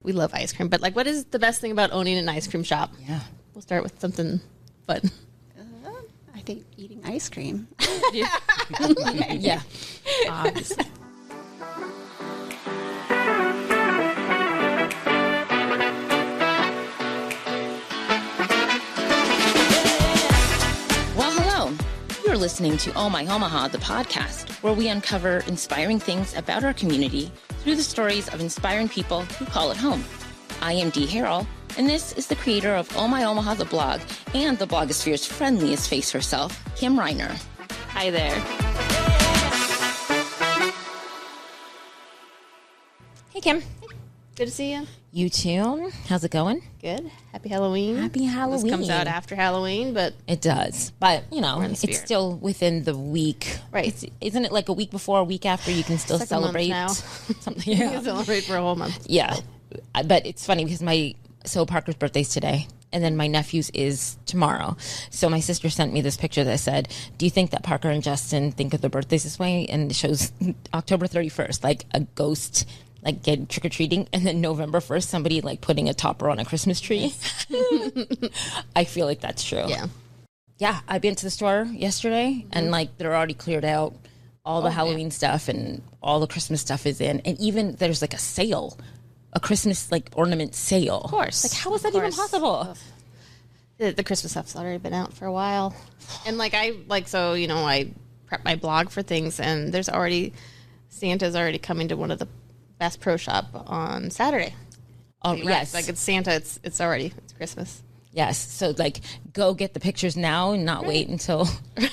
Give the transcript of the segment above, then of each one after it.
We love ice cream, but like, what is the best thing about owning an ice cream shop? Yeah. We'll start with something fun. I think eating ice cream. Yeah, obviously. Well, hello. You're listening to Oh My Omaha, the podcast, where we uncover inspiring things about our community through the stories of inspiring people who call it home. I am Dee Harrell, and this is the creator of Oh My Omaha, the blog, and the blogosphere's friendliest face herself, Kim Reiner. Hi there. Hey, Kim. Good to see you. You too. How's it going? Good. Happy Halloween. Happy Halloween. This comes out after Halloween, but It does. But, you know, We're in the it's spirit. still within the week. Right. Isn't it like a week before, a week after you can still It's like a month celebrate? now. Something. you Yeah. can celebrate for a whole month. Yeah. But it's funny because Parker's birthday's today, and then my nephew's is tomorrow. So my sister sent me this picture that said, do you think that Parker and Justin think of their birthdays this way? And it shows October 31st, like a ghost, like getting trick-or-treating, and then November 1st, somebody like putting a topper on a Christmas tree. I feel like that's true. Yeah. Yeah, I've been to the store yesterday, and like they're already cleared out all the Halloween stuff, and all the Christmas stuff is in, and even there's like a sale, a Christmas like ornament sale. Of course. Like, how is that Of even course. possible? The Christmas stuff's already been out for a while. And I prep my blog for things, and Santa's already coming to one of the Bass Pro Shop on Saturday. Oh, Right. yes. Like it's Santa, it's Christmas. Yes. So like, go get the pictures now and not wait until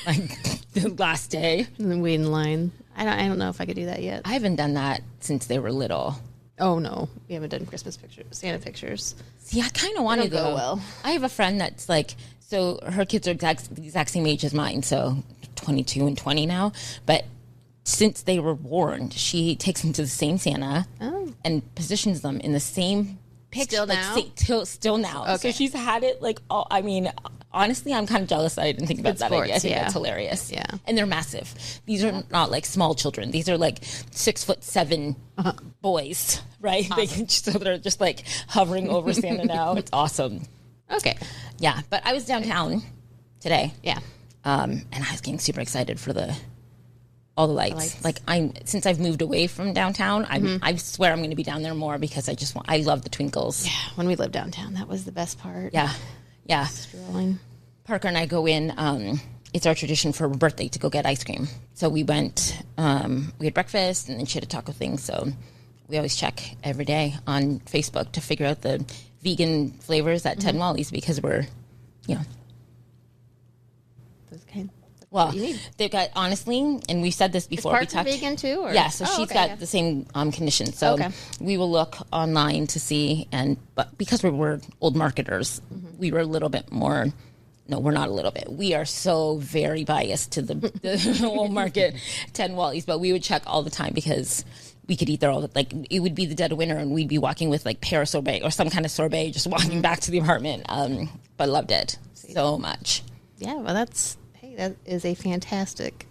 like the last day. And then wait in line. I don't know if I could do that yet. I haven't done that since they were little. Oh no, we haven't done Christmas pictures, Santa pictures. See, I kind of want to don't go. go well. I have a friend that's like, so her kids are the exact same age as mine, so 22 and 20 now. But since they were born, she takes them to the same Santa and positions them in the same picture. Still now? Still now. Okay. So she's had it like, I mean, honestly, I'm kind of jealous that I didn't think about Good that idea. I sports, think yeah. that's hilarious. Yeah. And they're massive. These are not like small children. These are like 6'7" boys, right? Awesome. So they're just like hovering over Santa now. It's awesome. Okay. Yeah, but I was downtown today. Yeah. And I was getting super excited for all the lights. Like since I've moved away from downtown, I swear I'm going to be down there more because I love the twinkles. Yeah. When we lived downtown, that was the best part. Yeah. Yeah. Strolling. Parker and I go in, it's our tradition for her birthday to go get ice cream. So we went, we had breakfast and then she had a taco thing. So we always check every day on Facebook to figure out the vegan flavors at Ted Wally's because we're, Those kind. well, you need. they've got, honestly, and we said this before. Parker we talked vegan too? Or? Yeah, so Oh, she's okay, got yeah. the same condition. So Okay. we will look online to see, but because we're old marketers, we were a little bit more. No, we're not a little bit. We are so very biased to the old market Ted Wally's, but we would check all the time because we could eat there all the, like, it would be the dead of winter and we'd be walking with like pear sorbet or some kind of sorbet, just walking back to the apartment. But loved it so much. Yeah. Well, that is a fantastic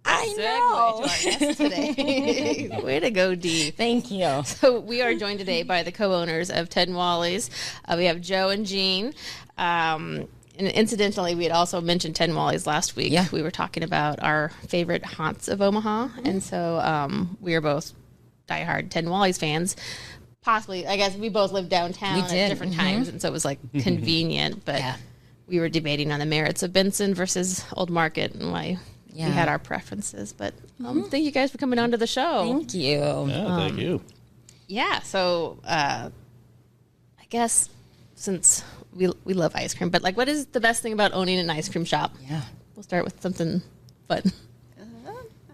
I segue know. to our guest today. Way to go, Dee. Thank you. So we are joined today by the co-owners of Ted Wally's. We have Joe and Jeanne. And incidentally, we had also mentioned Ted Wally's last week. Yeah. We were talking about our favorite haunts of Omaha. And so we are both diehard Ted Wally's fans. Possibly, I guess we both lived downtown We at did. different times. And so it was like convenient. But Yeah. we were debating on the merits of Benson versus Old Market and why we Yeah. had our preferences. But thank you guys for coming on to the show. Thank you. Yeah, thank you. Yeah, so I guess since we love ice cream, but like, what is the best thing about owning an ice cream shop? Yeah. We'll start with something fun.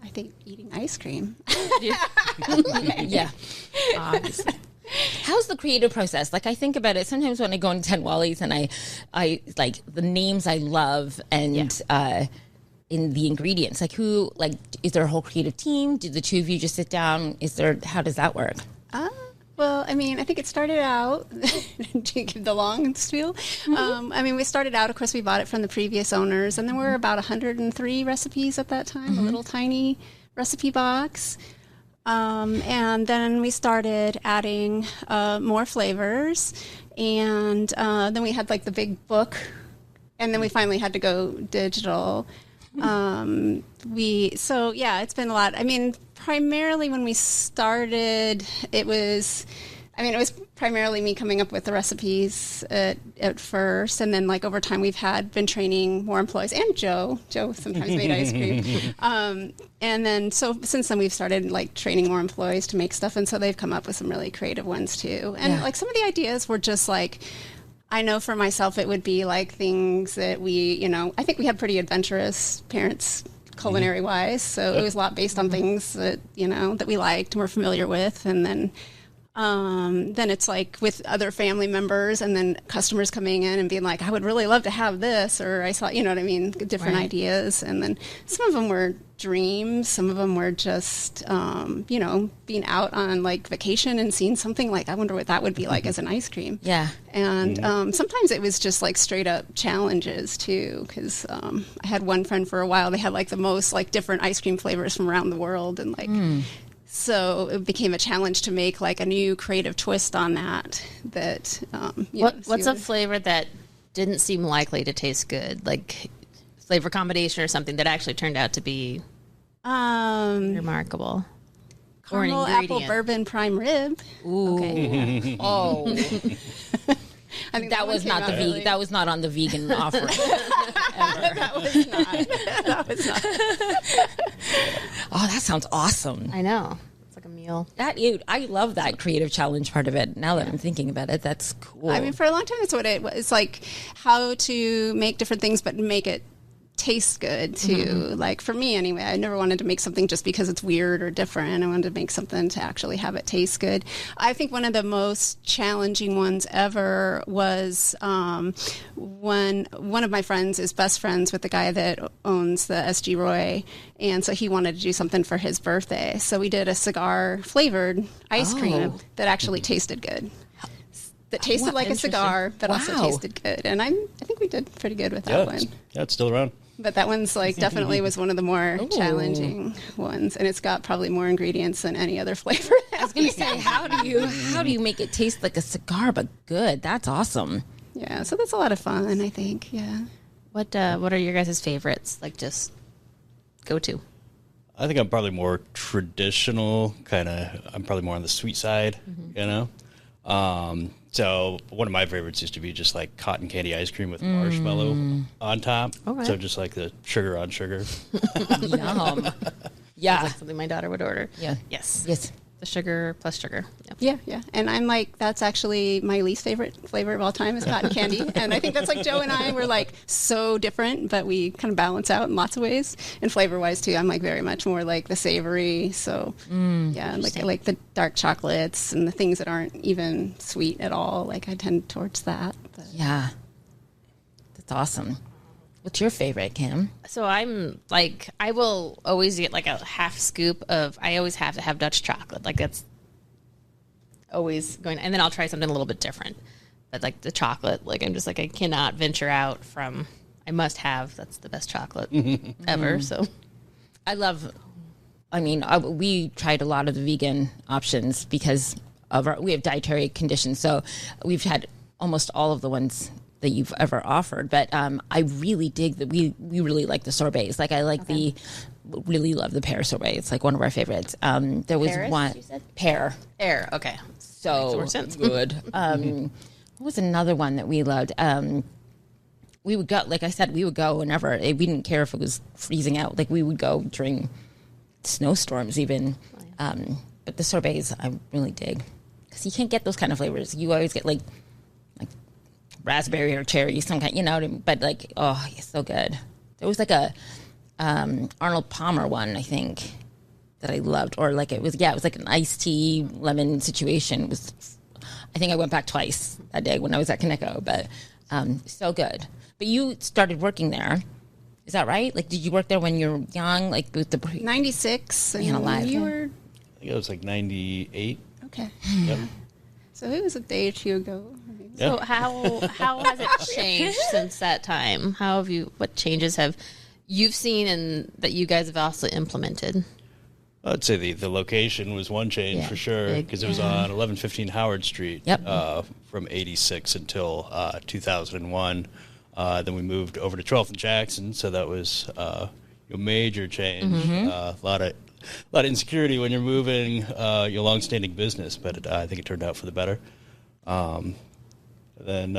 I think eating ice cream. Yeah. Obviously. How's the creative process? Like, I think about it sometimes when I go into Ted Wally's and I like the names I love and in the ingredients. Like, who, like, is there a whole creative team? Do the two of you just sit down? How does that work? Well, I mean, I think it started out, to give the long spiel. I mean, we started out, of course, we bought it from the previous owners, and there were about 103 recipes at that time, a little tiny recipe box. And then we started adding more flavors, and then we had like the big book, and then we finally had to go digital. So yeah, it's been a lot. I mean, primarily when we started, it was primarily me coming up with the recipes at first, and then like over time we've been training more employees, and Joe sometimes made ice cream. And then so since then we've started like training more employees to make stuff, and so they've come up with some really creative ones too. And like some of the ideas were just like, I know for myself it would be like things that I think we had pretty adventurous parents culinary wise, so it was a lot based on things that that we liked and were familiar with, and then it's like with other family members and then customers coming in and being like, I would really love to have this, or I saw, what I mean, different ideas. And then some of them were dreams. Some of them were just, being out on like vacation and seeing something like, I wonder what that would be like as an ice cream. Yeah. And sometimes it was just like straight up challenges too, because I had one friend for a while, they had like the most like different ice cream flavors from around the world, and like so it became a challenge to make like a new creative twist on that. What's a flavor that didn't seem likely to taste good, like flavor combination or something that actually turned out to be remarkable? Caramel apple bourbon prime rib. Ooh. Okay. Oh. I think that was not that was not on the vegan offer. That was not. Oh, that sounds awesome. I know. It's like a meal. I love that creative challenge part of it. Now that I'm thinking about it, that's cool. I mean, for a long time, it's what it was. It's like how to make different things, but make it taste good too. Like for me anyway, I never wanted to make something just because it's weird or different. I wanted to make something to actually have it taste good. I think one of the most challenging ones ever was when one of my friends is best friends with the guy that owns the SG Roy, and so he wanted to do something for his birthday. So we did a cigar-flavored ice cream that actually tasted good. That tasted like a cigar, but also tasted good. And I think we did pretty good with that one. Yeah, it's still around. But that one's like definitely was one of the more challenging ones, and it's got probably more ingredients than any other flavor. I was going to say, how do you make it taste like a cigar but good? That's awesome. Yeah, so that's a lot of fun, I think. Yeah. What are your guys' favorites? Like just go to. I think I'm probably more traditional, I'm probably more on the sweet side, So one of my favorites used to be just like cotton candy ice cream with marshmallow on top. Okay. So just like the sugar on sugar. Yum. Yeah. Like something my daughter would order. Yeah. Yes. The sugar plus sugar. Yep. Yeah. And I'm like, that's actually my least favorite flavor of all time is cotton candy. And I think that's like Joe and I were like so different, but we kind of balance out in lots of ways. And flavor wise too, I'm like very much more like the savory. So yeah, like I like the dark chocolates and the things that aren't even sweet at all. Like I tend towards that. But. Yeah. That's awesome. What's your favorite, Kim? So I'm like, I will always get like a half scoop of, I always have to have Dutch chocolate. Like that's always going, and then I'll try something a little bit different. But like the chocolate, like I'm just like, I cannot venture out from, I must have, that's the best chocolate ever. So we tried a lot of the vegan options because of we have dietary conditions. So we've had almost all of the ones that you've ever offered, but I really dig that we really like the sorbets. Like I like really love the pear sorbet. It's like one of our favorites. There was Paris, one pear, okay, so good. What was another one that we loved? We would go, like I said, we would go whenever. We didn't care if it was freezing out. Like we would go during snowstorms even. But the sorbets I really dig because you can't get those kind of flavors. You always get like raspberry or cherry, some kind, but like, oh, it's so good. There was like a Arnold Palmer one, I think, that I loved, or like it was like an iced tea lemon situation. I think I went back twice that day when I was at Kaneko, but so good. But you started working there, is that right? Like, did you work there when you were young, like with the 96? And alive. You were. I think it was like 98. Okay. Yep. So it was a day or two ago. So how has it changed since that time? What changes have you seen and that you guys have also implemented? I'd say the location was one change for sure, because it was on 1115 Howard Street from 86 until 2001. Then we moved over to 12th and Jackson, so that was a major change. A lot of insecurity when you're moving your long-standing business, but I think it turned out for the better. Then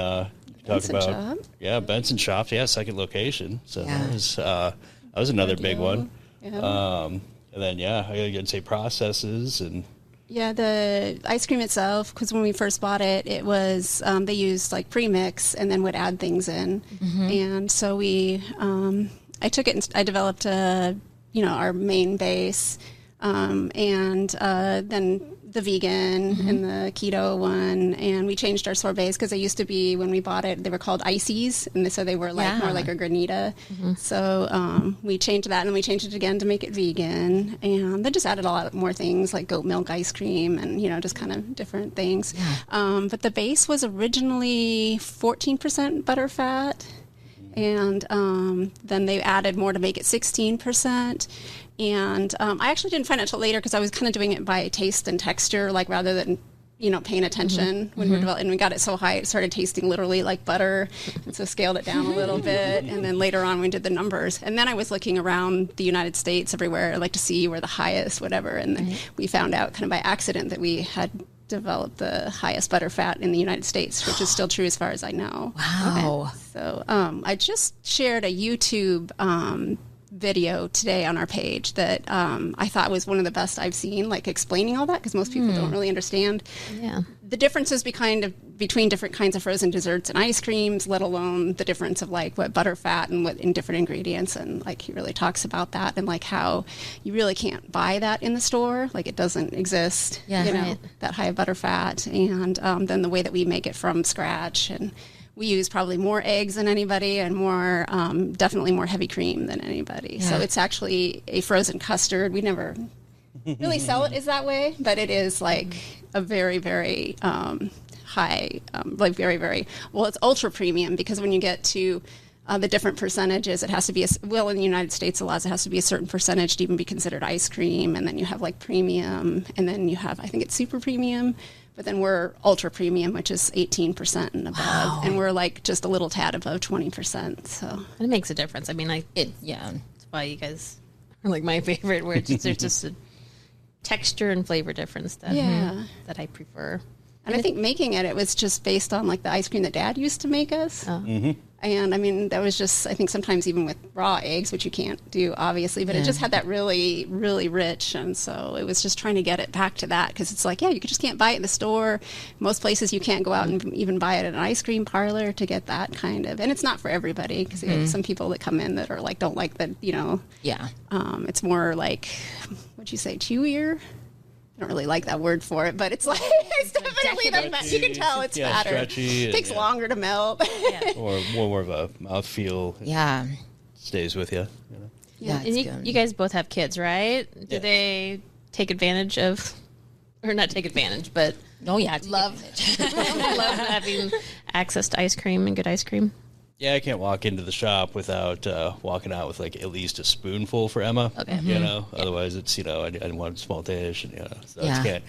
talk about Benson Shops, second location. So that was another big one. And then, I'd say processes and... Yeah, the ice cream itself, because when we first bought it, it was, they used like pre-mix and then would add things in. And so I took it and I developed, our main base, and then the vegan and the keto one, and we changed our sorbets because they used to be, when we bought it, they were called ices, and so they were like more like a granita. So we changed that, and we changed it again to make it vegan, and they just added a lot more things like goat milk ice cream and just kind of different things. But the base was originally 14% butter fat, and then they added more to make it 16%. And I actually didn't find it until later because I was kind of doing it by taste and texture, like rather than, paying attention when we're developing. And we got it so high, it started tasting literally like butter. And so scaled it down a little bit. And then later on, we did the numbers. And then I was looking around the United States everywhere, like to see where the highest, whatever. And then we found out kind of by accident that we had developed the highest butter fat in the United States, which is still true as far as I know. Wow. So I just shared a YouTube video today on our page that I thought was one of the best I've seen, like explaining all that, because most people don't really understand the differences between different kinds of frozen desserts and ice creams, let alone the difference of like what butter fat and what in different ingredients. And like he really talks about that and like how you really can't buy that in the store, like it doesn't exist, that high butter fat, and then the way that we make it from scratch. And we use probably more eggs than anybody and more, definitely more heavy cream than anybody. So it's actually a frozen custard. We never really sell it as that way, but it is like a very, very high, like very, very, well, it's ultra premium because when you get to the different percentages, it has to be, in the United States, it has to be a certain percentage to even be considered ice cream. And then you have like premium, and then you have, I think it's super premium. But then we're ultra premium, which is 18% and above, and we're like just a little tad above 20%. So it makes a difference. I mean, that's why you guys are like my favorite. Where there's just a texture and flavor difference that I prefer. And I think making it was just based on like the ice cream that Dad used to make us. And I mean, that was just, I think sometimes even with raw eggs, which you can't do obviously, but it just had that really, really rich. And so it was just trying to get it back to that, because it's like, you just can't buy it in the store. Most places you can't go out and even buy it at an ice cream parlor to get that kind of, and it's not for everybody, because you have some people that come in that are like, don't like the, it's more like, what'd you say, chewier? I don't really like that word for it, but it's like, it's definitely you can tell it's fatter. Stretchy. It takes longer to melt. Or more of a mouthfeel. Yeah. Stays with you. Yeah, and you guys both have kids, right? Do they take advantage of, or not take advantage, but love having access to ice cream and good ice cream? Yeah, I can't walk into the shop without walking out with like at least a spoonful for Emma. Okay. Otherwise it's I want a small dish, and so you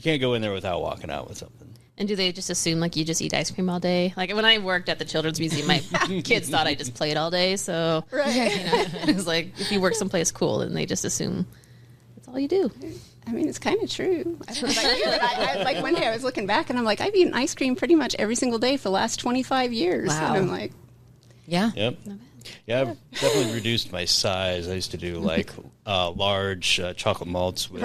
can't go in there without walking out with something. And do they just assume like you just eat ice cream all day? Like when I worked at the Children's Museum, my kids thought I just played all day. So it was like if you work someplace cool, then they just assume that's all you do. I mean, it's kind of true. Like one day I was looking back and I'm like, I've eaten ice cream pretty much every single day for the last 25 years. Wow. And I'm like, Yep. Yeah, I've definitely reduced my size. I used to do like large chocolate malts with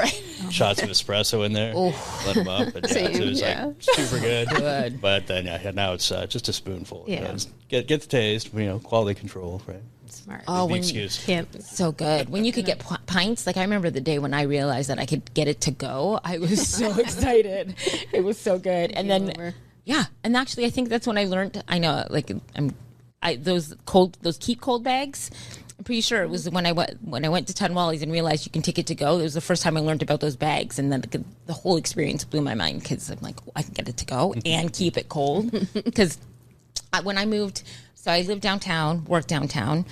shots of espresso in there. Let them up. And, it was like super good. But then now it's just a spoonful. Yeah. Get the taste, quality control, right? Smart. Oh, the excuse. So good. When you could get pints, like I remember the day when I realized that I could get it to go, I was so excited. It was so good. And then, and actually I think that's when I learned, I know, like those keep cold bags. I'm pretty sure it was when I went to Ted Wally's and realized you can take it to go. It was the first time I learned about those bags, and then the whole experience blew my mind, because I'm like, I can get it to go and keep it cold. Because when I moved, so I lived downtown, worked downtown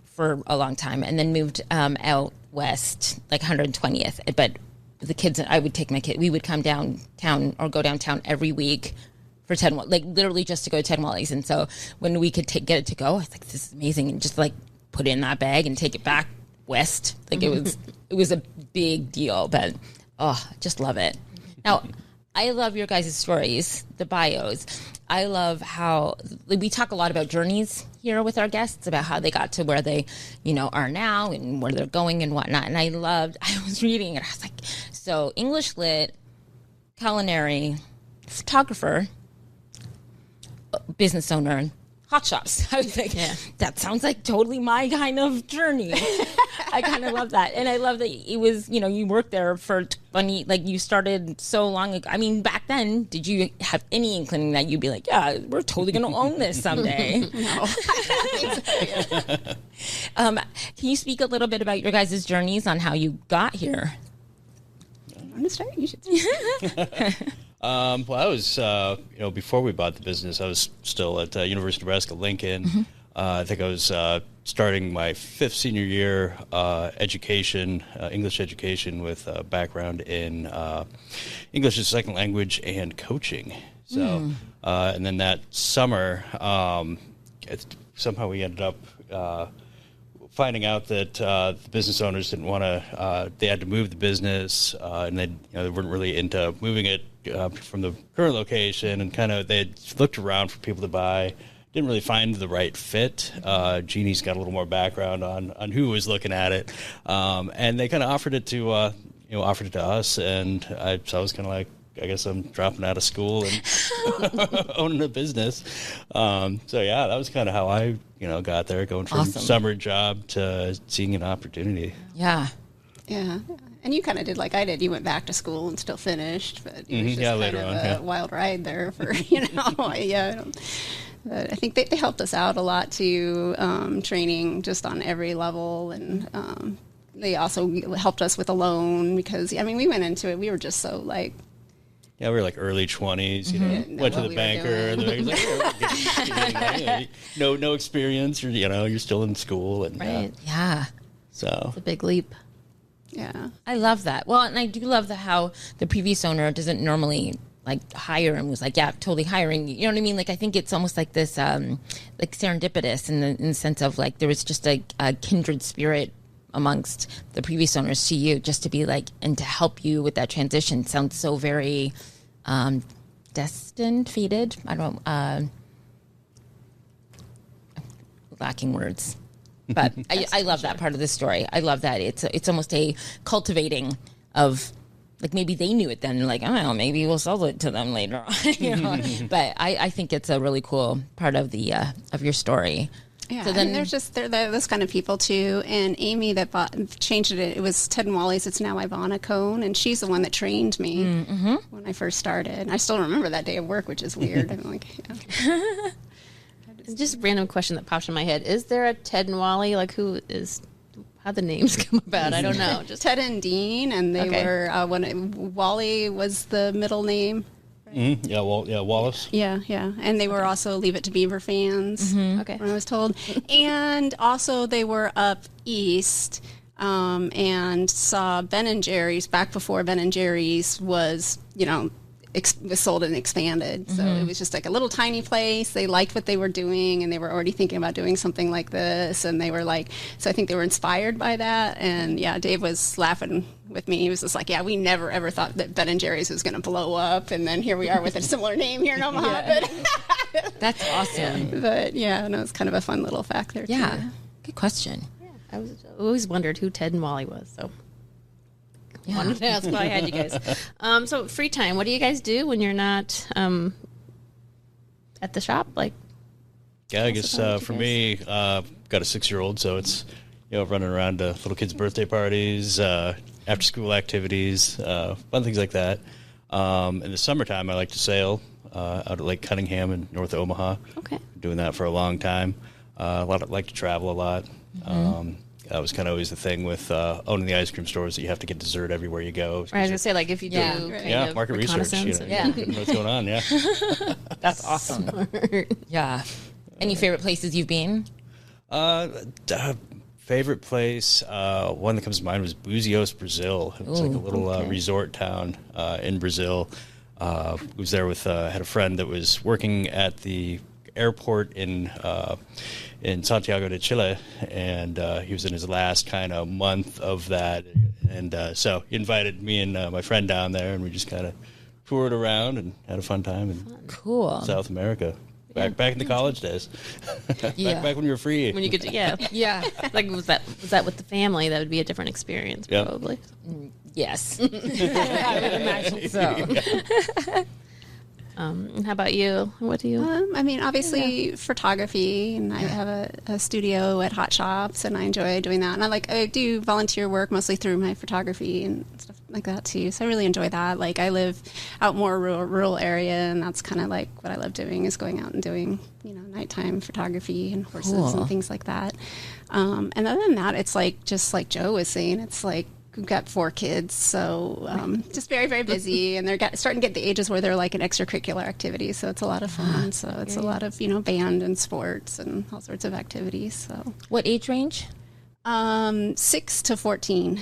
for a long time, and then moved out west, like 120th. But the kids, I would take my kid. We would come downtown or go downtown every week for Ted, like literally just to go to Ted Wally's. And so when we could get it to go, I was like, this is amazing, and just like put it in that bag and take it back west. Like it was a big deal. But just love it. Now, I love your guys' stories, the bios. I love how we talk a lot about journeys here with our guests, about how they got to where they, are now and where they're going and whatnot. And I was reading it. I was like, so English lit, culinary, photographer, business owner, hot shops. I was like, that sounds like totally my kind of journey. I kind of love that. And I love that it was, you worked there for 20, like you started so long ago. I mean, back then, did you have any inkling that you'd be like, yeah, we're totally going to own this someday? No. Can you speak a little bit about your guys' journeys on how you got here? I'm going to start. You should start. Well, I was, before we bought the business, I was still at University of Nebraska, Lincoln. I think I was starting my 5th senior year education, English education, with a background in English as a second language and coaching. So, and then that summer, somehow we ended up finding out that the business owners didn't want to, they had to move the business, and they weren't really into moving it from the current location, and kind of they had looked around for people to buy, didn't really find the right fit. Jeannie's got a little more background on who was looking at it, and they kind of offered it to us, and so I was kind of like, I guess I'm dropping out of school and owning a business. So yeah, that was kind of how I got there, going from summer job to seeing an opportunity. Yeah. And you kind of did like I did. You went back to school and still finished, but it was just later kind on, of a wild ride there for But I think they helped us out a lot too, training just on every level, and they also helped us with a loan because we went into it. We were just so like. Yeah, we were like early 20s, went to the banker, and the banker's like, no experience, or, you're still in school. And, right. Yeah. So. It's a big leap. Yeah. I love that. Well, and I do love how the previous owner doesn't normally like hire and was like, yeah, totally hiring. You know what I mean? Like, I think it's almost like this, like serendipitous in the sense of like, there was just a kindred spirit amongst the previous owners to you, just to be like, and to help you with that transition sounds so very destined, fated. I don't lacking words, but I love that part of the story. I love that it's almost a cultivating of like, maybe they knew it then, and like, oh, maybe we'll sell it to them later on. But I think it's a really cool part of the of your story. Yeah, so then they're those kind of people too. And Amy that changed it. It was Ted Wally's. It's now Ivana Cohn, and she's the one that trained me when I first started. I still remember that day of work, which is weird. I'm like, Just a random question that popped in my head: is there a Ted and Wally? Like, how'd the names come about? I don't know. Just Ted and Dean, and they were when Wally was the middle name. Mm-hmm. Yeah, Wallace. Yeah, and they were also Leave It to Beaver fans. Okay, when I was told, and also they were up east and saw Ben and Jerry's back before Ben and Jerry's was was sold and expanded. So it was just like a little tiny place. They liked what they were doing, and they were already thinking about doing something like this. And they were like, so I think they were inspired by that. And yeah, Dave was laughing with me. He was just like, yeah, we never ever thought that Ben and Jerry's was going to blow up. And then here we are with a similar name here in Omaha. But that's awesome. But yeah, no, it's kind of a fun little fact there too. Yeah, good question. Yeah, I always wondered who Ted and Wally was. So. Yeah. Wanted to ask why I had you guys. So free time, what do you guys do when you're not at the shop? Like, yeah, I guess for me, got a 6-year-old, so it's running around to little kids' birthday parties, after school activities, fun things like that. In the summertime, I like to sail out at Lake Cunningham in North Omaha. Okay, doing that for a long time. Like to travel a lot. That was kind of always the thing with owning the ice cream stores, that you have to get dessert everywhere you go. Right, I was going to say, like, if you do market research, you know what's going on, That's awesome. Yeah. Any favorite places you've been? Favorite place, one that comes to mind was Buzios, Brazil. It was like a little resort town in Brazil. Was there with had a friend that was working at the airport in Santiago de Chile, and he was in his last kind of month of that, and so he invited me and my friend down there, and we just kind of toured around and had a fun time in South America. Back in the college days. back when you were free. When you get to, yeah. Like, was that with the family? That would be a different experience, probably. Yes. I would imagine so. How about you? What do you? I mean, obviously photography, and I have a studio at Hot Shops, and I enjoy doing that. And I do volunteer work mostly through my photography and stuff like that too. So I really enjoy that. Like, I live out more rural area, and that's kind of like what I love doing, is going out and doing, nighttime photography and horses and things like that. And other than that, it's like, just like Joe was saying, it's like, we've got 4 kids, so just very, very busy, and they're starting to get the ages where they're like an extracurricular activity, so it's a lot of fun. So it's a lot of, band and sports and all sorts of activities. So what age range? 6 to 14.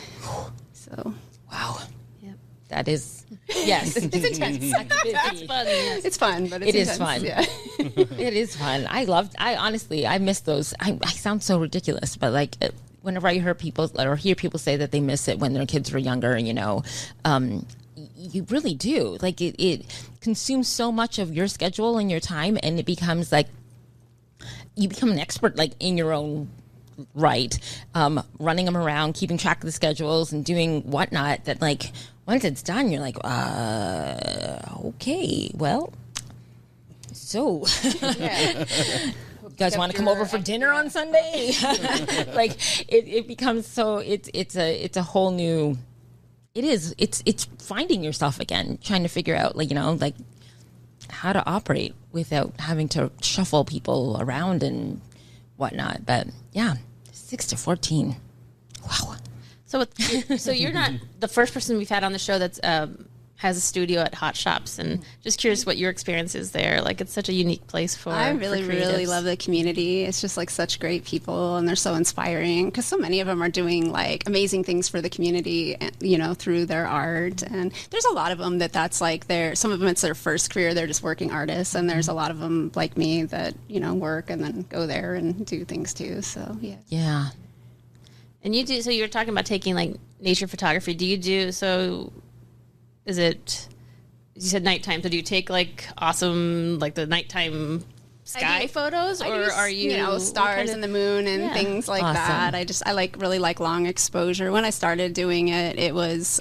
So wow. Yep. That is, yes. It's intense. That's fun. Yes. It's fun, but it's intense. Fun. Yeah. It is fun. I honestly miss those. I sound so ridiculous, but like, whenever I hear people say that they miss it when their kids were younger, you really do. Like, it consumes so much of your schedule and your time, and it becomes like you become an expert, like, in your own right, running them around, keeping track of the schedules and doing whatnot, that, like, once it's done, you're like, okay, well, so you guys want to come over for dinner on Sunday? Like, it becomes so, it's a whole new, it's finding yourself again, trying to figure out, like, like how to operate without having to shuffle people around and whatnot. But yeah, 6 to 14. Wow. So you're not the first person we've had on the show that's has a studio at Hot Shops, and just curious what your experience is there. Like, it's such a unique place for I really, really love the community. It's just like such great people, and they're so inspiring, because so many of them are doing like amazing things for the community, through their art. And there's a lot of them that's like some of them, it's their first career. They're just working artists. And there's a lot of them like me that, work and then go there and do things too. So, yeah. Yeah. And you do, so you were talking about taking like nature photography. Do you do, so is it, you said nighttime, so do you take like awesome, like the nighttime sky photos, or are you stars and the moon and things like that? I really like long exposure. When I started doing it, it was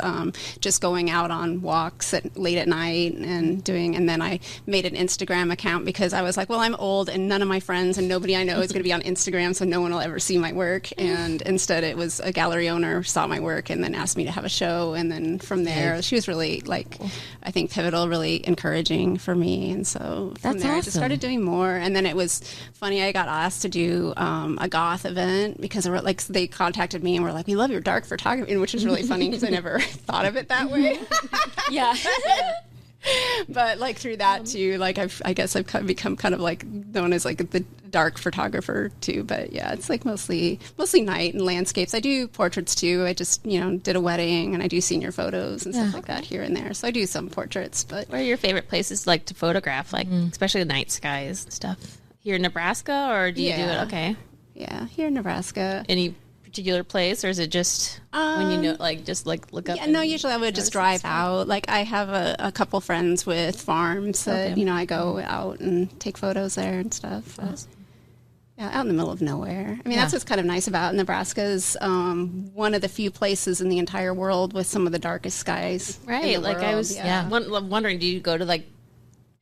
just going out on walks late at night and then I made an Instagram account, because I was like, well, I'm old and none of my friends and nobody I know is going to be on Instagram, so no one will ever see my work. And instead, it was a gallery owner saw my work and then asked me to have a show, and then from there, she was really I think pivotal, really encouraging for me. And so from there, I just started doing more. And then it was funny, I got asked to do a goth event, because they contacted me and were like, we love your dark photography, which is really funny because I never thought of it that way. Yeah. But like through that too, like I guess I've become kind of like known as like the dark photographer too. But yeah, it's like mostly night and landscapes. I do portraits too. I just did a wedding, and I do senior photos and stuff like that here and there. So I do some portraits. But what are your favorite places like to photograph, like especially the night skies and stuff? Here in Nebraska, or do you do it? Okay. Yeah, here in Nebraska. Any particular place, or is it just when just look up? Yeah, no, usually I would just drive out. Like, I have a couple friends with farms that I go out and take photos there and stuff. Yeah, out in the middle of nowhere. I mean, that's what's kind of nice about Nebraska, is one of the few places in the entire world with some of the darkest skies. Right. In the world. I was wondering, do you go to like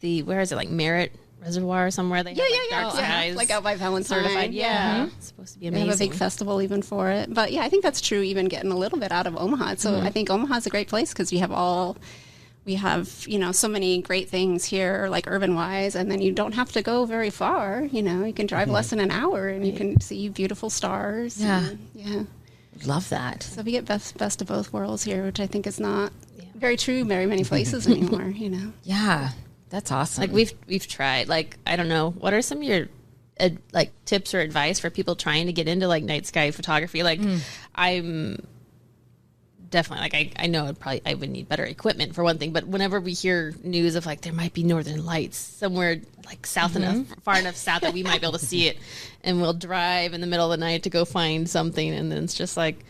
where is it, like Merritt Reservoir or somewhere? They have dark skies, like out by Valentine. Certified. Yeah. It's supposed to be amazing. They have a big festival even for it. But yeah, I think that's true, even getting a little bit out of Omaha. So I think Omaha's a great place, because we have so many great things here, like urban wise, and then you don't have to go very far. You can drive less than an hour and you can see beautiful stars. Yeah. And, love that. So we get best of both worlds here, which I think is not very true very many places anymore. Yeah. That's awesome. Like we've tried. Like, I don't know, what are some of your like tips or advice for people trying to get into like night sky photography? Like I'm definitely like I know I would need better equipment for one thing, but whenever we hear news of like there might be northern lights somewhere like south enough, far enough south that we might be able to see it, and we'll drive in the middle of the night to go find something, and then it's just like,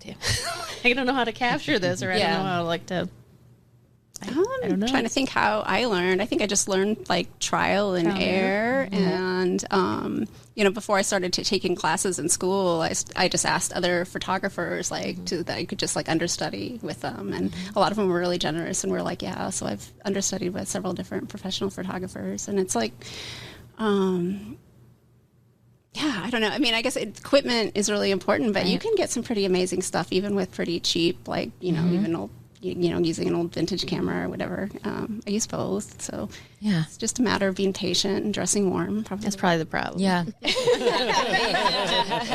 damn, I don't know how to capture this, or I don't know how to like to. I don't know. Trying to think how I learned. I think I just learned like trial and error. And, before I started taking classes in school, I just asked other photographers like that I could just like understudy with them. And a lot of them were really generous and were like, yeah, so I've understudied with several different professional photographers. And it's like, I don't know. I mean, I guess equipment is really important, but you can get some pretty amazing stuff even with pretty cheap, like, even old, using an old vintage camera or whatever. I use both. So it's just a matter of being patient and dressing warm. That's probably the problem. Yeah.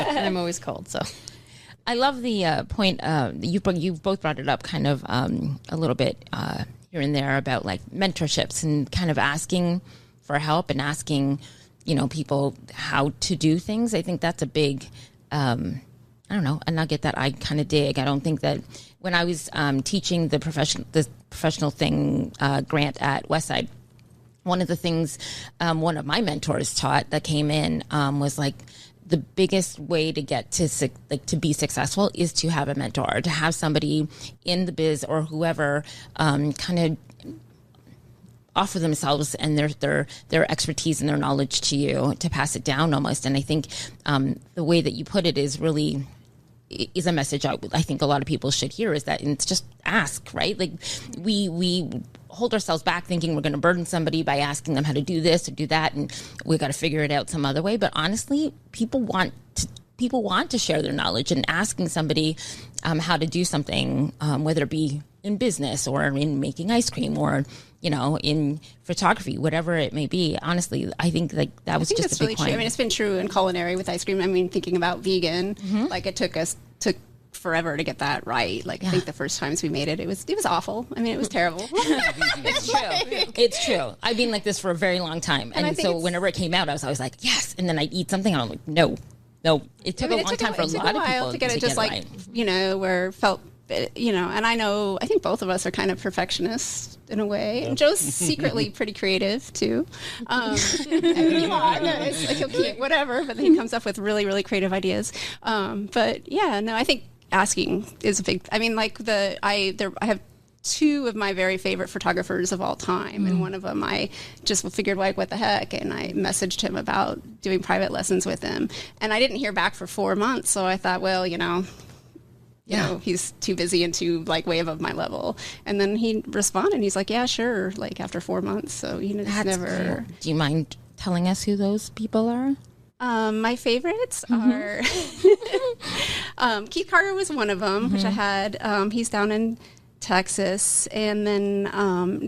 And I'm always cold, so. I love the point you both brought it up kind of a little bit here and there about like mentorships and kind of asking for help and asking, people how to do things. I think that's a big, I don't know, a nugget that I kind of dig. I don't think that when I was teaching the professional thing grant at Westside, one of the things one of my mentors taught that came in was like the biggest way to get to be successful is to have a mentor, to have somebody in the biz or whoever kind of offer themselves and their expertise and their knowledge to you, to pass it down almost. And I think the way that you put it is really is a message I think a lot of people should hear, is that it's just ask, right? Like we hold ourselves back thinking we're going to burden somebody by asking them how to do this or do that, and we got to figure it out some other way. But honestly, people want to share their knowledge, and asking somebody how to do something, whether it be in business or in making ice cream or in photography, whatever it may be. Honestly, I think like that was just a big really point. True. I mean, it's been true in culinary with ice cream. I mean, thinking about vegan, like it took forever to get that right. Like I think the first times we made it, it was awful. I mean, it was terrible. It's true. It's true. I've been like this for a very long time, and so whenever it came out, I was always like, yes. And then I'd eat something, and I'm like, no. It took a long time for a lot of people to get it just like right. Where felt. And I think both of us are kind of perfectionists in a way. And Joe's secretly pretty creative too. It's like, okay, whatever, but then he comes up with really, really creative ideas. I think asking is a big. I mean, like I have two of my very favorite photographers of all time, and one of them I just figured, like, what the heck, and I messaged him about doing private lessons with him, and I didn't hear back for 4 months. So I thought, well, he's too busy and too like way above my level. And then he responded and he's like, yeah, sure. Like after 4 months. So That's never. Cool. Do you mind telling us who those people are? My favorites are Keith Carter was one of them, which I had. He's down in Texas, and then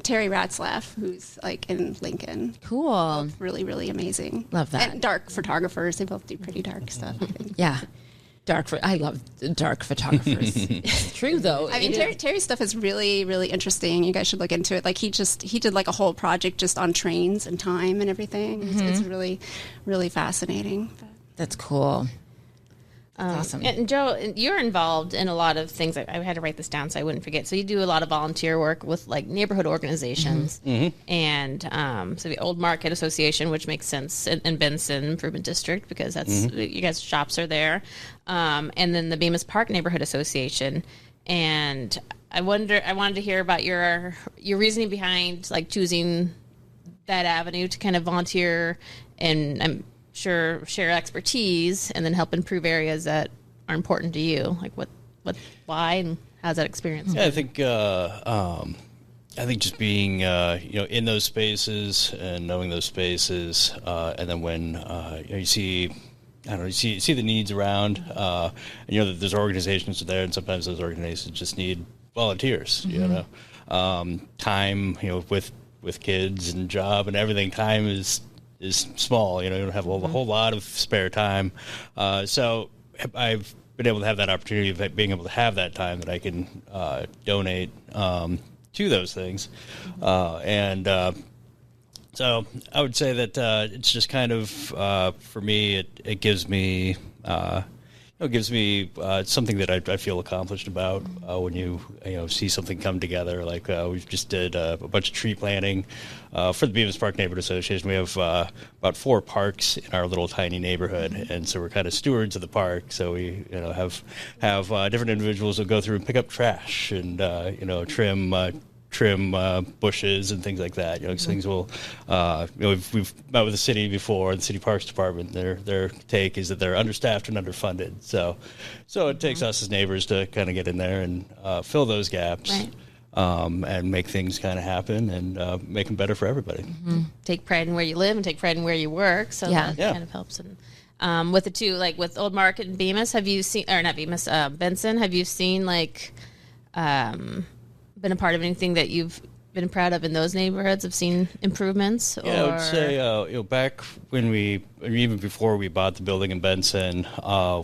Terry Ratzlaff, who's like in Lincoln. Cool. Both really, really amazing. Love that. And dark photographers. They both do pretty dark stuff, I think. Yeah. I love dark photographers. It's true though. I mean, Terry's stuff is really, really interesting. You guys should look into it. Like he did like a whole project just on trains and time and everything. It's really, really fascinating. That's cool. Awesome. And Joe, you're involved in a lot of things. I had to write this down so I wouldn't forget. So you do a lot of volunteer work with like neighborhood organizations, and so the Old Market Association, which makes sense, in Benson Improvement District because that's you guys' shops are there, and then the Bemis Park Neighborhood Association. And I wanted to hear about your reasoning behind like choosing that avenue to kind of volunteer, and I'm sure share expertise and then help improve areas that are important to you. Like why, and how's that experience? Yeah, I think just being in those spaces and knowing those spaces, and then when you see the needs around, and that there's organizations there, and sometimes those organizations just need volunteers. Time, with kids and job and everything, time is small. You don't have a whole lot of spare time. So I've been able to have that opportunity of being able to have that time that I can donate to those things. And So I would say that it's just kind of for me, it gives me. It gives me something that I feel accomplished about when you see something come together. Like we just did a bunch of tree planting for the Bemis Park Neighborhood Association. We have about 4 parks in our little tiny neighborhood, and so we're kind of stewards of the park. So we have different individuals who go through and pick up trash and trim bushes and things like that. Things will. We've met with the city before, the city parks department. Their take is that they're understaffed and underfunded. So it takes us as neighbors to kind of get in there and fill those gaps, right. And make things kind of happen and make them better for everybody. Mm-hmm. Take pride in where you live and take pride in where you work. So that kind of helps. And with the two, like with Old Market and Bemis, have you seen, or not Bemis, Benson? Have you seen been a part of anything that you've been proud of in those neighborhoods? Have seen improvements? Yeah, I would say back when even before we bought the building in Benson, I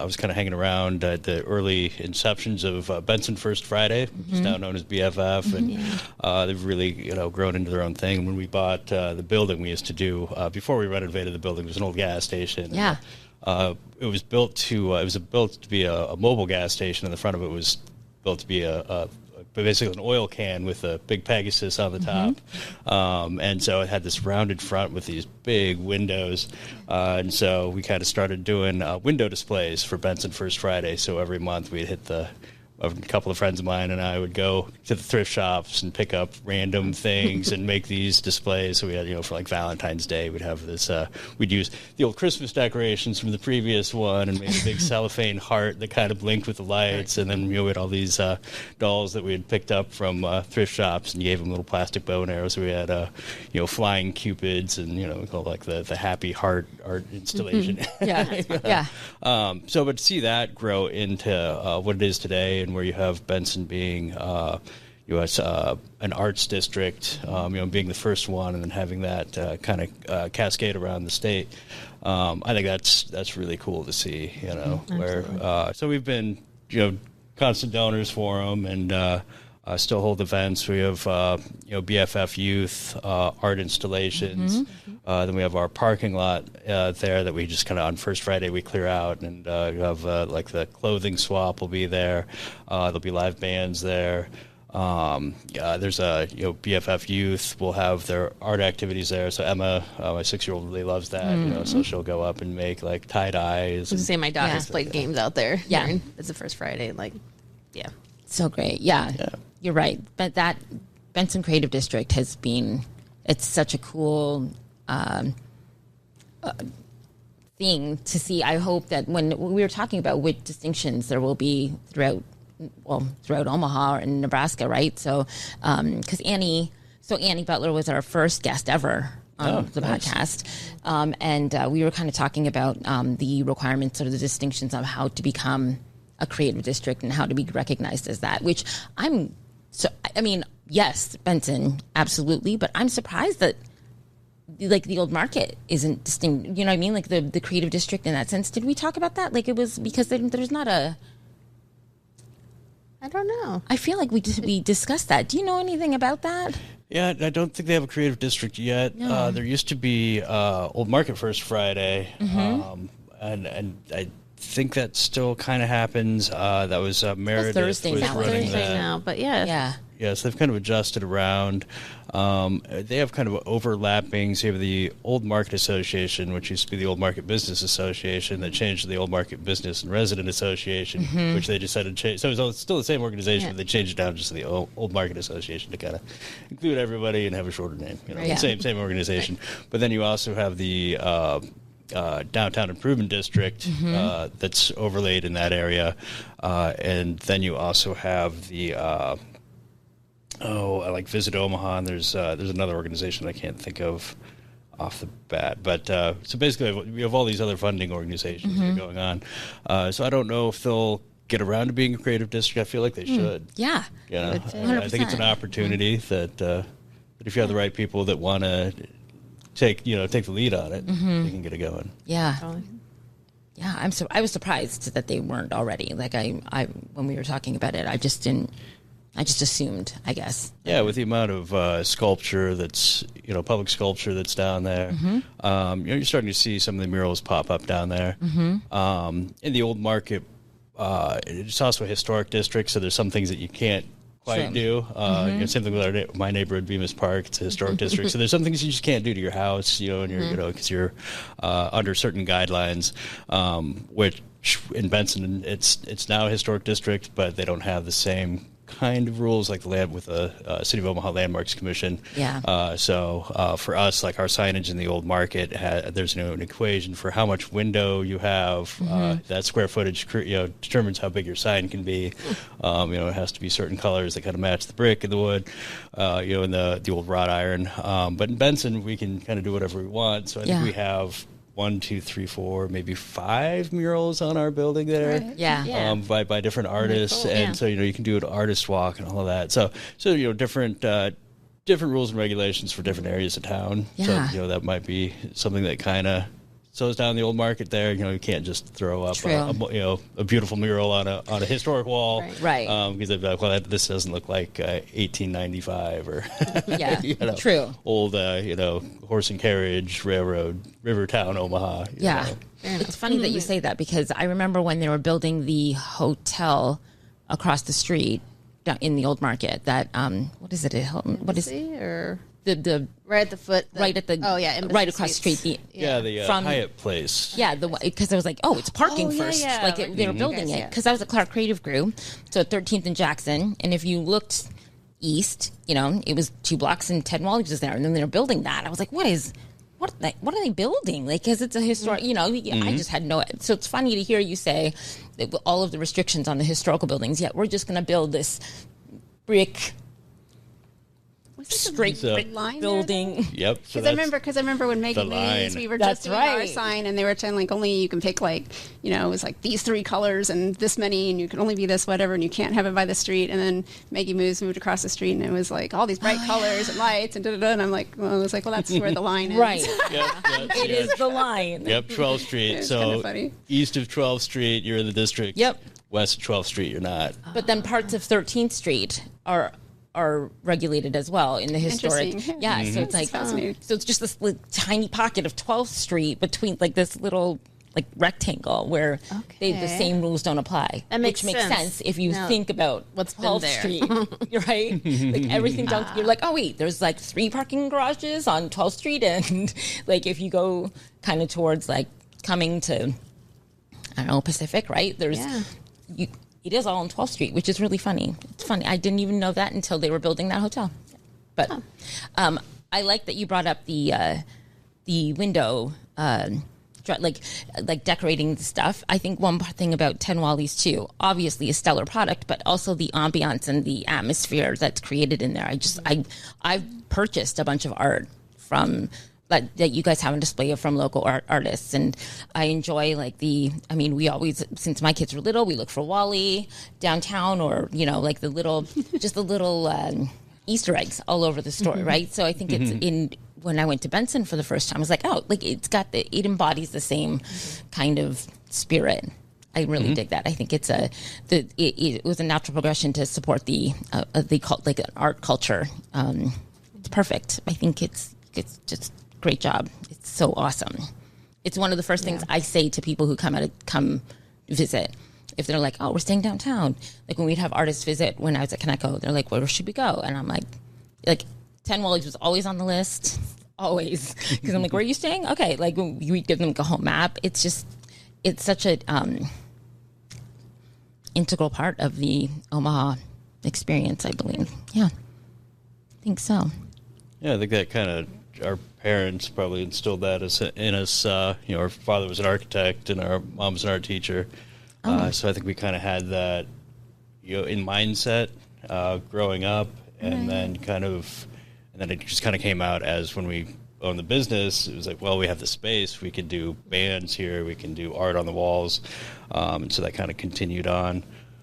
was kind of hanging around at the early inceptions of Benson First Friday, which is now known as BFF, and they've really grown into their own thing. When we bought the building, we used to do before we renovated the building, it was an old gas station. Yeah. It was built to be a mobile gas station, and the front of it was built to be basically an oil can with a big Pegasus on the top. And so it had this rounded front with these big windows. And so we kind of started doing window displays for Benson First Friday. So every month we'd hit a couple of friends of mine and I would go to the thrift shops and pick up random things and make these displays. So we had, for like Valentine's Day, we'd have this, we'd use the old Christmas decorations from the previous one and made a big cellophane heart that kind of blinked with the lights. And then, we had all these dolls that we had picked up from thrift shops and gave them little plastic bow and arrows. So we had, flying cupids and, we call it like the happy heart art installation. But to see that grow into what it is today, and where you have Benson being an arts district, being the first one, and then having that kind of cascade around the state. I think that's really cool to see. Where so we've been constant donors for them, and still hold events. We have BFF Youth art installations. Then we have our parking lot there that we just kind of on First Friday we clear out, and you have like the clothing swap will be there. There'll be live bands there. There's a BFF Youth will have their art activities there. So Emma, my 6-year-old, really loves that. So she'll go up and make like tie dyes. I was gonna say my daughter's played games out there. Yeah, it's the first Friday. So great. Yeah, you're right. But that Benson Creative District it's such a cool thing to see. I hope that when we were talking about which distinctions there will be throughout Omaha and Nebraska, right? So, because Annie Butler was our first guest ever on the podcast. And we were kind of talking about the requirements or the distinctions of how to become a creative district and how to be recognized as that, which yes, Benson, absolutely, but I'm surprised that like the old market isn't distinct. You know what I mean? Like the creative district in that sense. Did we talk about that? Like it was because there's not a... I don't know. I feel like we discussed that. Do you know anything about that? Yeah, I don't think they have a creative district yet. No. There used to be Old Market First Friday, and I think that still kind of happens. That was Meredith was running that now, but yeah. Yes, they've kind of adjusted around. They have kind of overlapping. So you have the Old Market Association, which used to be the Old Market Business Association, that changed to the Old Market Business and Resident Association, which they decided to change. So it's still the same organization, but they changed it down just to the Old Market Association to kind of include everybody and have a shorter name. Same organization. Right. But then you also have the Downtown Improvement District that's overlaid in that area, and then you also have the I like Visit Omaha, and there's another organization I can't think of off the bat, but so basically we have all these other funding organizations that are going on. So I don't know if they'll get around to being a creative district. I feel like they should. Yeah, I think it's an opportunity that if you have the right people that want to take the lead on it, they can get it going. Yeah. Yeah, I was surprised that they weren't already. Like I when we were talking about it, I just didn't. I just assumed, I guess. Yeah, with the amount of sculpture that's, public sculpture that's down there, you're starting to see some of the murals pop up down there. In the old market, it's also a historic district, so there's some things that you can't quite do. Same thing with my neighborhood, Bemis Park. It's a historic district, so there's some things you just can't do to your house, and you're, because you're under certain guidelines, which in Benson, it's now a historic district, but they don't have the same kind of rules like the land with the City of Omaha Landmarks Commission. So for us, like our signage in the old market, there's an equation for how much window you have. That square footage, determines how big your sign can be. It has to be certain colors that kind of match the brick and the wood. In the old wrought iron. But in Benson, we can kind of do whatever we want. So I think we have 1, 2, 3, 4, maybe 5 murals on our building there. Right. By different artists, cool, and so you can do an artist walk and all of that. So different rules and regulations for different areas of town. Yeah. So that might be something that kind of slows down the old market there. You can't just throw up a beautiful mural on a historic wall, right? Because they'd be like, well, this doesn't look like 1895 or true old horse and carriage railroad Rivertown, Omaha. It's funny that you say that, because I remember when they were building the hotel across the street in the old market. That what is it? What is or the right at the foot? Right at the right across the street. The Hyatt Place. Because I was like, oh, it's parking first. They were building it, because I was at Clark Creative Group, so 13th and Jackson, and if you looked east, it was 2 blocks, and Ted Wally was there, and then they were building that. I was like, what are they building? Because it's a historic, I just had no. So it's funny to hear you say that all of the restrictions on the historical buildings, yet we're just going to build this brick straight brick building. Yep. Because I remember when Maggie moves, we were just doing our sign, and they were telling like only you can pick it was like these 3 colors and this many, and you can only be this whatever, and you can't have it by the street. And then Maggie moved across the street, and it was like all these bright colors and lights and and I'm like, I was like, well, that's where the line is. Right. It is the line. Yep. 12th Street. So east of 12th Street, you're in the district. Yep. West of 12th Street, you're not. But then parts of 13th Street are regulated as well in the historic. So it's like so it's just this tiny pocket of 12th Street between like this little rectangle where the same rules don't apply. That makes sense if you think about what's 12th Street, right? Like everything down. You're like, oh wait, there's like 3 parking garages on 12th Street, and like if you go kind of towards like coming to Pacific, right? There's it is all on 12th Street, which is really funny. It's funny. I didn't even know that until they were building that hotel. But I like that you brought up the window, like decorating the stuff. I think one thing about Ted Wally's too, obviously a stellar product, but also the ambiance and the atmosphere that's created in there. I've purchased a bunch of art from that you guys have on display from local artists, and I enjoy we always, since my kids were little, we look for Wally downtown, or like the little Easter eggs all over the store, right? So I think it's when I went to Benson for the first time, I was like, oh, like it embodies the same kind of spirit. I really dig that. I think it's it was a natural progression to support the art culture. It's perfect. I think it's just great job. It's so awesome. It's one of the first things I say to people who come visit. If they're like, oh, we're staying downtown. Like when we'd have artists visit when I was at Kaneko, they're like, where should we go? And I'm like Ted Wally was always on the list. Always. Because I'm like, where are you staying? Okay. Like when we give them a home map, it's such a integral part of the Omaha experience, I believe. Yeah. I think so. Yeah, I think that kind of our parents probably instilled that in us. Our father was an architect and our mom was an art teacher. So I think we kind of had that, in mindset growing up, and then it just kind of came out as when we owned the business. It was like, well, we have the space, we can do bands here, we can do art on the walls, and so that kind of continued on.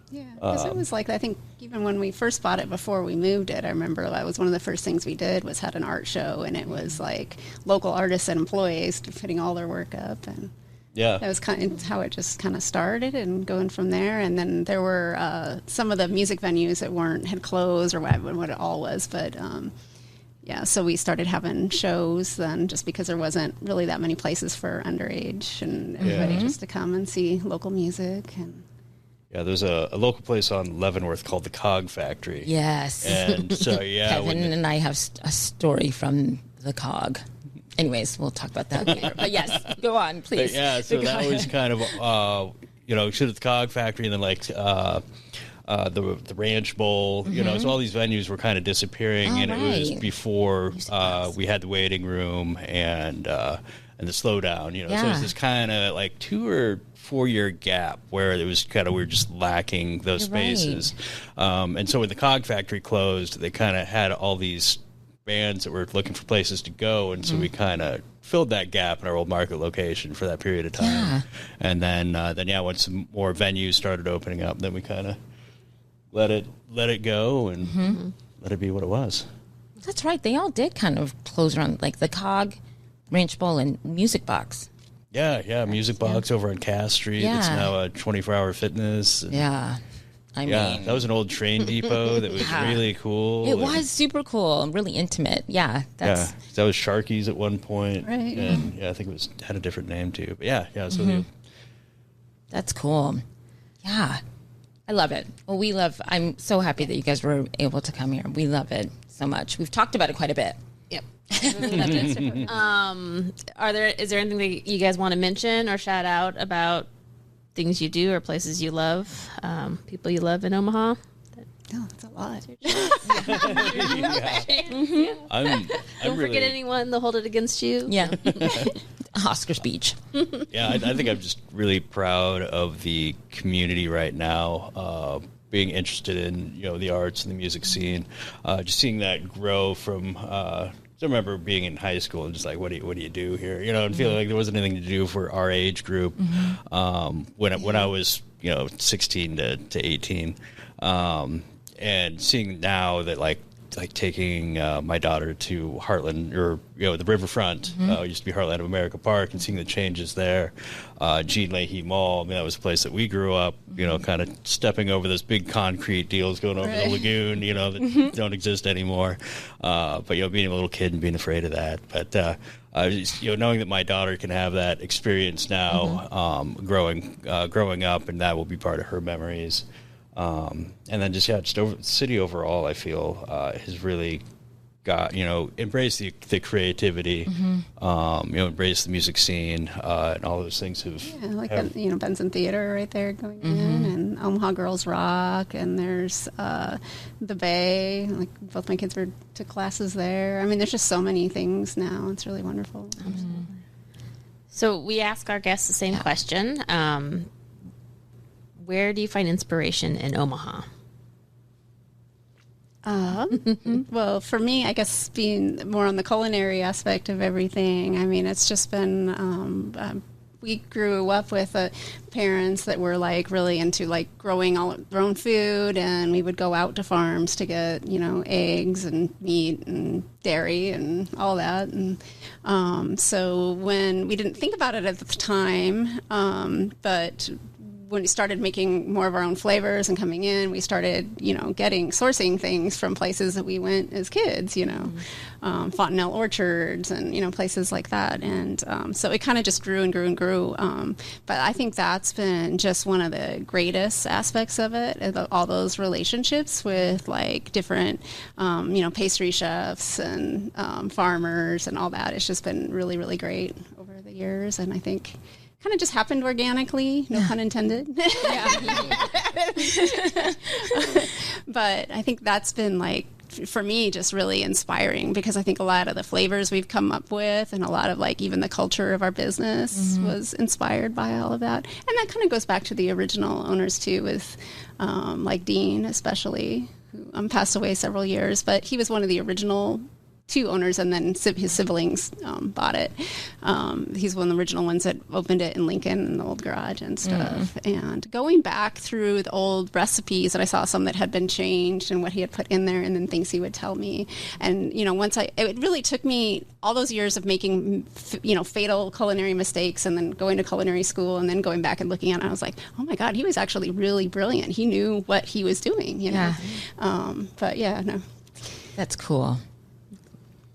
Yeah, because it was like, I think even when we first bought it before we moved it, I remember that was one of the first things we did was had an art show, and it was like local artists and employees putting all their work up, and Yeah. That was kind of how it just kind of started and going from there. And then there were some of the music venues that had closed or what it all was. But yeah, so we started having shows then just because there wasn't really that many places for underage and everybody just to come and see local music. And yeah, there's a local place on Leavenworth called the Cog Factory. Yes. And so, yeah. Kevin and I have a story from the Cog. Anyways, we'll talk about that later. But yes, go on, please. But yeah, so that was kind of, shoot at the Cog Factory, and then like the Ranch Bowl, so all these venues were kind of disappearing, and it was before we had the waiting room and the Slowdown, so it was this kind of like 2 or 4 year gap where it was kind of, we were just lacking those spaces. And so when the Cog Factory closed, they kind of had all these bands that were looking for places to go, and so we kind of filled that gap in our old market location for that period of time. And then once some more venues started opening up, then we kind of let it go and let it be what it was. That's right. They all did kind of close around, like the Cog, Ranch Bowl, and Music Box. Yeah, Music Box over on Cass Street. It's now a 24-hour fitness. And I mean, that was an old train depot that was really cool. It was super cool and really intimate. Yeah, that was Sharky's at one point, right? And I think it had a different name too. But so that's cool. Yeah, I love it. Well, I'm so happy that you guys were able to come here. We love it so much. We've talked about it quite a bit. Yep. Is there anything that you guys want to mention or shout out about things you do or places you love, people you love in Omaha? Oh, that's a lot. Don't forget anyone, they'll hold it against you. Yeah. Oscar speech. Yeah, I think I'm just really proud of the community right now, being interested in, the arts and the music scene, just seeing that grow from, I remember being in high school and just like, what do you do here? And feeling like there wasn't anything to do for our age group when I was 16 to 18, and seeing now that like taking my daughter to Heartland or the riverfront, used to be Heartland of America Park, and seeing the changes there. Jean Leahy Mall, that was a place that we grew up, kind of stepping over those big concrete deals going over the lagoon, that don't exist anymore. But being a little kid and being afraid of that, but knowing that my daughter can have that experience now, growing up, and that will be part of her memories. And then just over the city overall, I feel has really got embraced the creativity, embraced the music scene, and all those things Benson Theater right there going in, and Omaha Girls Rock, and there's the Bay. Like both my kids took classes there. I mean, there's just so many things now. It's really wonderful. So we ask our guests the same question. Where do you find inspiration in Omaha? Well, for me, I guess being more on the culinary aspect of everything, I mean, it's just been, we grew up with parents that were like really into like growing all their own food, and we would go out to farms to get, eggs and meat and dairy and all that. And so when we didn't think about it at the time, but when we started making more of our own flavors and coming in, we started, sourcing things from places that we went as kids, Fontanelle Orchards and, places like that. And so it kind of just grew and grew and grew. But I think that's been just one of the greatest aspects of it, all those relationships with like different, pastry chefs and farmers and all that. It's just been really, really great over the years. And I think kind of just happened organically, no pun intended. But I think that's been like, for me, just really inspiring, because I think a lot of the flavors we've come up with and a lot of like even the culture of our business was inspired by all of that. And that kind of goes back to the original owners too, with like Dean especially, who passed away several years, but he was one of the original two owners, and then his siblings bought it. He's one of the original ones that opened it in Lincoln in the old garage and stuff. And going back through the old recipes, and I saw some that had been changed and what he had put in there, and then things he would tell me. And it really took me all those years of making fatal culinary mistakes, and then going to culinary school, and then going back and looking at it. I was like, oh my God, he was actually really brilliant. He knew what he was doing. Yeah. But yeah, no. That's cool.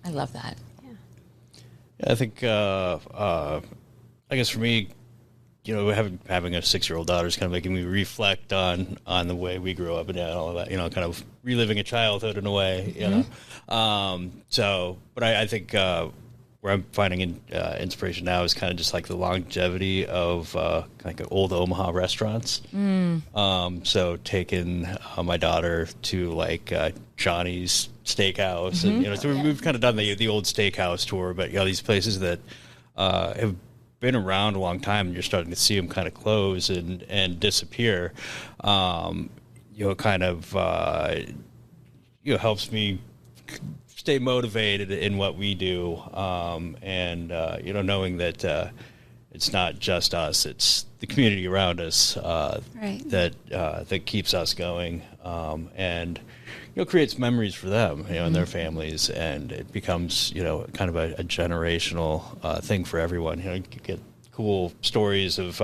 I love that. Yeah, I think, I guess for me, having a 6-year-old daughter is kind of making me reflect on the way we grew up and all of that, kind of reliving a childhood in a way, but I think where I'm finding inspiration now is kind of just like the longevity of like old Omaha restaurants. So taking my daughter to like Johnny's Steakhouse, and so we've kind of done the old steakhouse tour, but these places that have been around a long time, and you're starting to see them kind of close and disappear. Kind of helps me stay motivated in what we do, and knowing that it's not just us, it's the community around us that keeps us going, and creates memories for them, and their families, and it becomes kind of a generational thing for everyone. You get cool stories of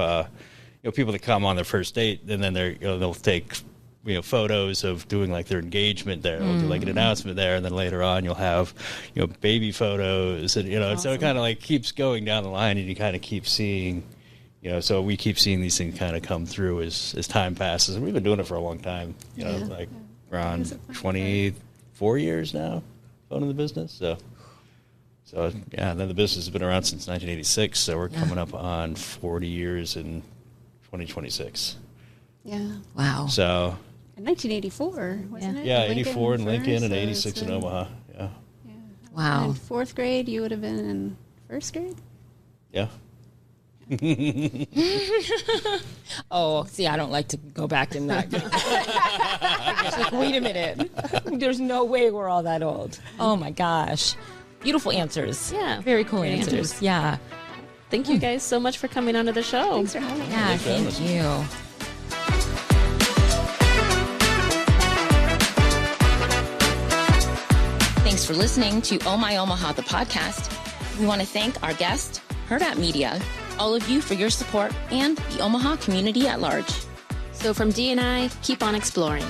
people that come on their first date, and then they'll take photos of doing like their engagement there. They'll do like an announcement there, and then later on you'll have baby photos, and awesome. So it kind of like keeps going down the line, and you kind of keep seeing so we keep seeing these things kind of come through as time passes, and we've been doing it for a long time. We're on 24 years now owning the business, so and then the business has been around since 1986, so we're coming up on 40 years in 2026. Yeah. Wow. So. In 1984, wasn't it? Yeah, Lincoln 84 in Lincoln and so 86 in Omaha. Yeah. Wow. In 4th grade, you would have been in 1st grade? Yeah. Oh, see, I don't like to go back in that. Like, wait a minute. There's no way we're all that old. Oh my gosh. Beautiful answers. Yeah. Very cool answers. Yeah. Thank you guys so much for coming onto the show. Thanks for having me. Yeah, thank you. Thanks for listening to Oh My Omaha, the podcast. We want to thank our guest, Hurrdat Media, all of you for your support, and the Omaha community at large. So from D&I, keep on exploring.